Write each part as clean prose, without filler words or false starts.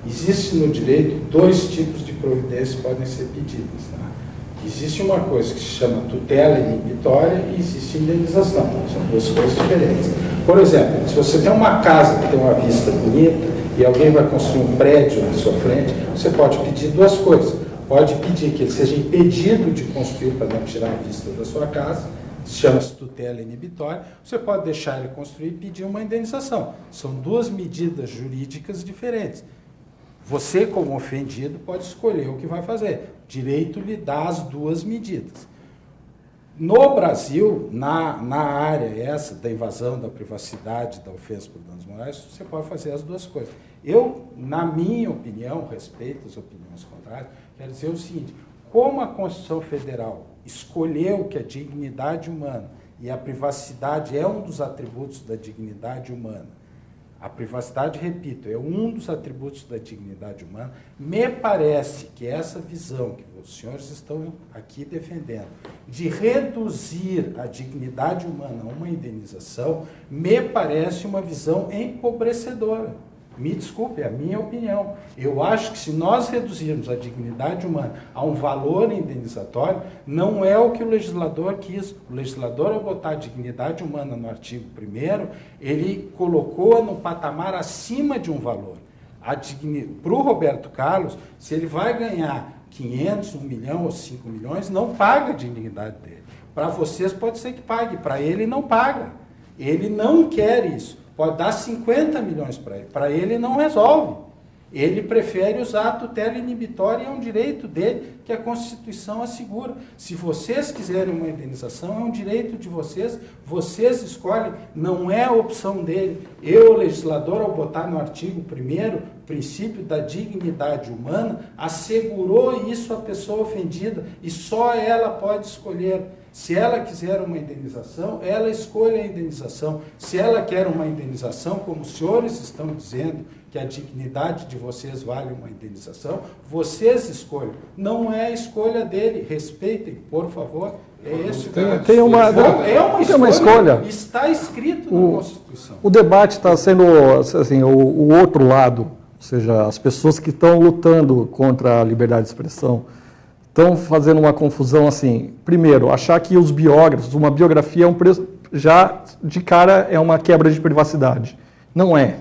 Existe no direito dois tipos de providências que podem ser pedidas. Tá? Existe uma coisa que se chama tutela inibitória e existe indenização. São duas coisas diferentes. Por exemplo, se você tem uma casa que tem uma vista bonita e alguém vai construir um prédio na sua frente, você pode pedir duas coisas. Pode pedir que ele seja impedido de construir para não tirar a vista da sua casa, chama-se tutela inibitória. Você pode deixar ele construir e pedir uma indenização. São duas medidas jurídicas diferentes. Você, como ofendido, pode escolher o que vai fazer. O direito lhe dá as duas medidas. No Brasil, na área essa da invasão da privacidade, da ofensa por danos morais, você pode fazer as duas coisas. Eu, na minha opinião, respeito as opiniões contrárias, quero dizer o seguinte: como a Constituição Federal escolheu que a dignidade humana e a privacidade é um dos atributos da dignidade humana, a privacidade, repito, é um dos atributos da dignidade humana. Me parece que essa visão que os senhores estão aqui defendendo, de reduzir a dignidade humana a uma indenização, me parece uma visão empobrecedora. Me desculpe, é a minha opinião. Eu acho que se nós reduzirmos a dignidade humana a um valor indenizatório, não é o que o legislador quis. O legislador, ao botar a dignidade humana no artigo 1º, ele colocou-a no patamar acima de um valor. Para o Roberto Carlos, se ele vai ganhar 500, 1 milhão ou 5 milhões, não paga a dignidade dele. Para vocês pode ser que pague, para ele não paga. Ele não quer isso. Pode dar 50 milhões para ele não resolve. Ele prefere usar a tutela inibitória e é um direito dele que a Constituição assegura. Se vocês quiserem uma indenização, é um direito de vocês, vocês escolhem, não é a opção dele. Eu, legislador, ao botar no artigo 1º, princípio da dignidade humana, assegurou isso à pessoa ofendida e só ela pode escolher. Se ela quiser uma indenização, ela escolhe a indenização. Se ela quer uma indenização, como os senhores estão dizendo, que a dignidade de vocês vale uma indenização, vocês escolhem. Não é a escolha dele. Respeitem, por favor. É esse tem uma escolha. Está escrito na Constituição. O debate está sendo assim, o outro lado, ou seja, as pessoas que estão lutando contra a liberdade de expressão, estão fazendo uma confusão assim. Primeiro, achar que os biógrafos, uma biografia é já de cara é uma quebra de privacidade. Não é.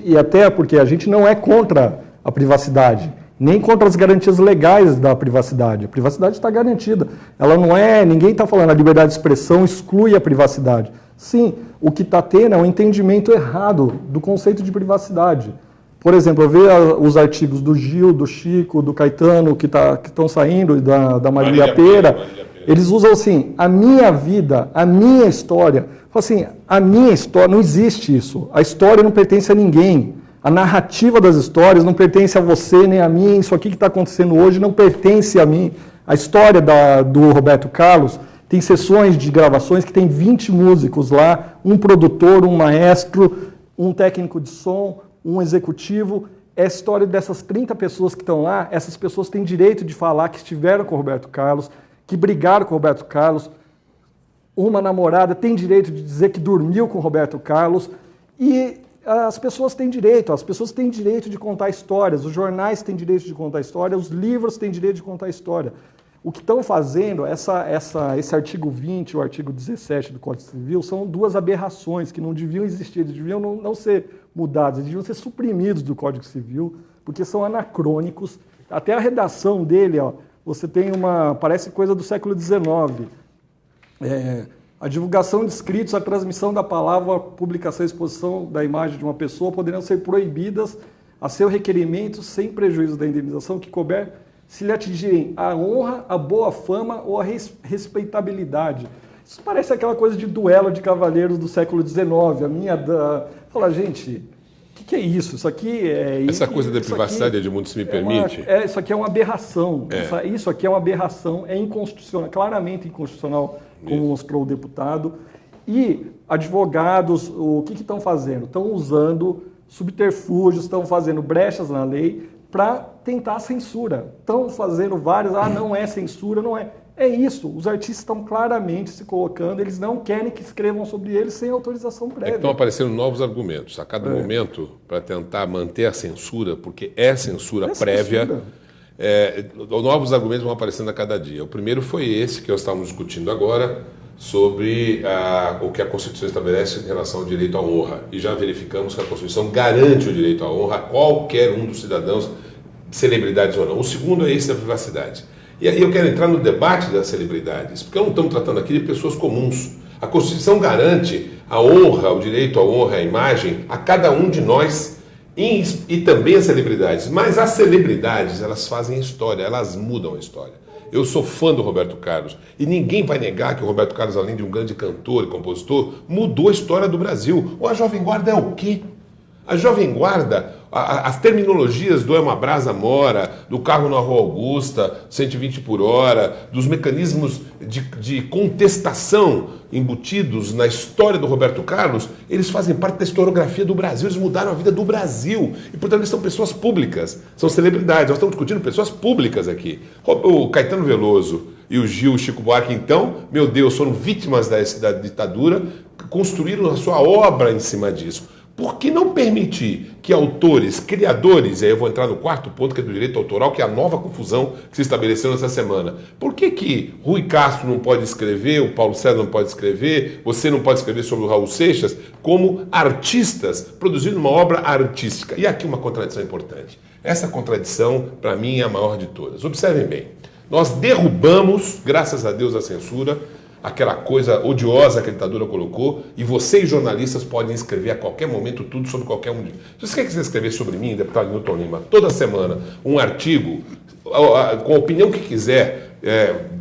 E até porque a gente não é contra a privacidade, nem contra as garantias legais da privacidade. A privacidade está garantida. Ela não é, ninguém está falando a liberdade de expressão exclui a privacidade. Sim, o que está tendo é um entendimento errado do conceito de privacidade. Por exemplo, eu vejo os artigos do Gil, do Chico, do Caetano, que estão saindo, da Marília Pêra. Eles usam assim, a minha vida, a minha história. Assim, a minha história, não existe isso. A história não pertence a ninguém. A narrativa das histórias não pertence a você nem a mim. Isso aqui que está acontecendo hoje não pertence a mim. A história do Roberto Carlos tem sessões de gravações que tem 20 músicos lá, um produtor, um maestro, um técnico de som, um executivo. É a história dessas 30 pessoas que estão lá. Essas pessoas têm direito de falar que estiveram com o Roberto Carlos, que brigaram com o Roberto Carlos. Uma namorada tem direito de dizer que dormiu com o Roberto Carlos. E as pessoas têm direito de contar histórias. Os jornais têm direito de contar história, os livros têm direito de contar história. O que estão fazendo, esse artigo 20 e o artigo 17 do Código Civil, são duas aberrações que não deviam existir, eles deviam não ser mudados, eles deviam ser suprimidos do Código Civil, porque são anacrônicos. Até a redação dele, você tem parece coisa do século XIX. A divulgação de escritos, a transmissão da palavra, a publicação e exposição da imagem de uma pessoa poderão ser proibidas a seu requerimento sem prejuízo da indenização que couber se lhe atingirem a honra, a boa fama ou a respeitabilidade. Isso parece aquela coisa de duelo de cavaleiros do século XIX. Fala, gente, o que é isso? Isso aqui é... Essa coisa da privacidade, Edmundo, se me permite... Isso aqui é uma aberração. Isso aqui é uma aberração, é inconstitucional, claramente inconstitucional, como mostrou o deputado. E advogados, o que estão fazendo? Estão usando subterfúgios, estão fazendo brechas na lei para tentar censura. Estão fazendo vários, não é censura, não é. É isso, os artistas estão claramente se colocando, eles não querem que escrevam sobre eles sem autorização prévia. Estão aparecendo novos argumentos a cada momento para tentar manter a censura, porque censura prévia. Novos argumentos vão aparecendo a cada dia. O primeiro foi esse que nós estávamos discutindo agora, sobre o que a Constituição estabelece em relação ao direito à honra. E já verificamos que a Constituição garante o direito à honra a qualquer um dos cidadãos, celebridades ou não. O segundo é esse da privacidade. E aí eu quero entrar no debate das celebridades, porque não estamos tratando aqui de pessoas comuns. A Constituição garante a honra, o direito à honra, à imagem, a cada um de nós e também as celebridades. Mas as celebridades, elas fazem história, elas mudam a história. Eu sou fã do Roberto Carlos e ninguém vai negar que o Roberto Carlos, além de um grande cantor e compositor, mudou a história do Brasil. Ou a Jovem Guarda é o quê? A Jovem Guarda, as terminologias do Elma Brasa Mora, do carro na Rua Augusta, 120 por hora, dos mecanismos de contestação embutidos na história do Roberto Carlos, eles fazem parte da historiografia do Brasil, eles mudaram a vida do Brasil. E, portanto, eles são pessoas públicas, são celebridades. Nós estamos discutindo pessoas públicas aqui. O Caetano Veloso e o Gil, o Chico Buarque, então, meu Deus, foram vítimas da ditadura, construíram a sua obra em cima disso. Por que não permitir que autores, criadores, e aí eu vou entrar no quarto ponto, que é do direito autoral, que é a nova confusão que se estabeleceu nessa semana. Por que Rui Castro não pode escrever, o Paulo César não pode escrever, você não pode escrever sobre o Raul Seixas, como artistas produzindo uma obra artística? E aqui uma contradição importante. Essa contradição, para mim, é a maior de todas. Observem bem, nós derrubamos, graças a Deus, a censura, aquela coisa odiosa que a ditadura colocou, e vocês, jornalistas, podem escrever a qualquer momento tudo sobre qualquer um. Se você quer escrever sobre mim, deputado Newton Lima, toda semana, um artigo, com a opinião que quiser,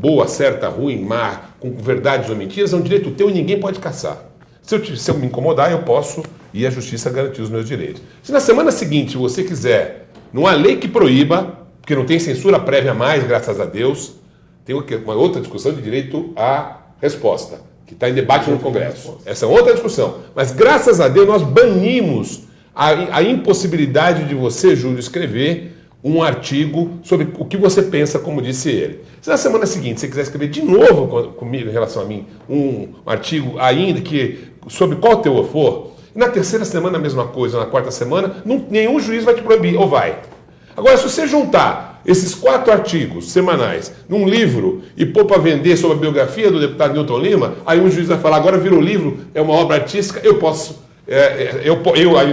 boa, certa, ruim, má, com verdades ou mentiras, é um direito teu e ninguém pode caçar. Se eu me incomodar, eu posso ir à justiça garantir os meus direitos. Se na semana seguinte você quiser, não há lei que proíba, porque não tem censura prévia mais, graças a Deus, tem uma outra discussão de direito à resposta, que está em debate no Congresso. Essa é outra discussão. Mas, graças a Deus, nós banimos a impossibilidade de você, Júlio, escrever um artigo sobre o que você pensa, como disse ele. Se na semana seguinte você quiser escrever de novo comigo, em relação a mim, um artigo ainda sobre qual teor for, na terceira semana a mesma coisa, na quarta semana, nenhum juiz vai te proibir, ou vai. Agora, se você juntar esses 4 artigos semanais num livro e pôr para vender sobre a biografia do deputado Newton Lima, aí um juiz vai falar, agora virou livro, é uma obra artística, eu posso,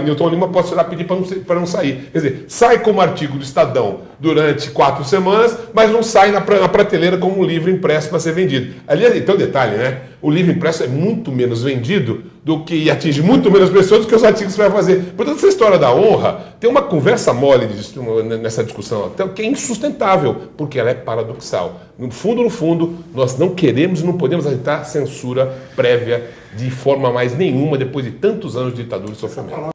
Newton Lima, posso ir lá pedir para não sair. Quer dizer, sai como artigo do Estadão durante 4 semanas, mas não sai na prateleira como um livro impresso para ser vendido. Ali tem um detalhe, né? O livro impresso é muito menos vendido e atinge muito menos pessoas do que os artigos que você vai fazer. Portanto, essa história da honra tem uma conversa mole nessa discussão, que é insustentável, porque ela é paradoxal. No fundo, nós não queremos e não podemos aceitar censura prévia de forma mais nenhuma depois de tantos anos de ditadura e sofrimento.